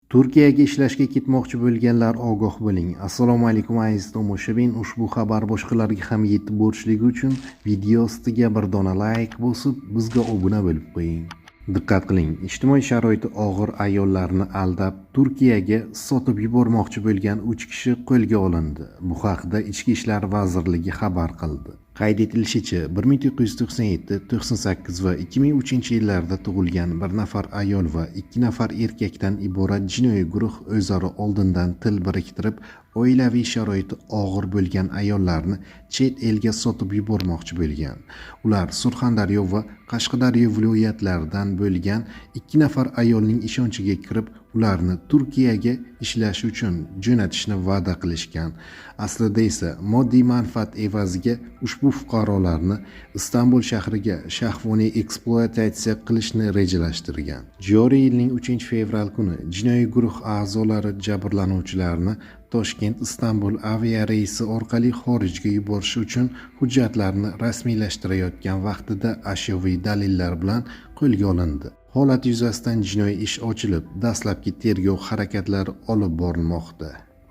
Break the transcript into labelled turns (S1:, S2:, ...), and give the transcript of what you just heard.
S1: Turkiyaga ishlashga ketmoqchi bo'lganlar ogoh bo'ling. Assalomu alaykum aziz tomoshabin. Ushbu xabar boshqalarga ham yetib borishligi uchun video ostiga bir dona like bosib, bizga obuna bo'lib qo'ying. Diqqat qiling, ijtimoiy sharoiti og'ir ayollarni aldab Turkiyaga sotib yubormoqchi bo'lgan 3 kishi qo'lga olindi. Bu haqda Ichki ishlar vazirligi xabar qildi. Qayd etilishicha, 1997, 98 va 2003 yillarda tug'ilgan bir nafar ayol va 2 nafar erkakdan iborat jinoiy guruh o'zaro oldindan til biriktirib, oilaviy sharoiti og'ir bo'lgan ayollarni chet elga sotib yubormoqchi bo'lgan. Ular Surxondaryo va Qashqadaryo viloyatlaridan bo'lgan 2 nafar ayolning ishonchiga kirib, ularni Turkiyaga ishlash uchun jo'natishni va'da qilishgan. Aslida esa moddiy manfaat evaziga ushbu fuqarolarni Istanbul shahriga shahvoniy ekspluatatsiya qilishni rejalashtirgan. Joriy yilning 3-fevral kuni jinoiy guruh a'zolari jabrlanuvchilarni Toshkent-Istanbul aviareysi orqali xorijga yuborish uchun hujjatlarni rasmiylashtirayotgan vaqtida ashyoviy dalillar bilan qo'lga olindi. Holat yuzasidan jinoiy ish ochilib, dastlabki tergov harakatlari olib borilmoqda.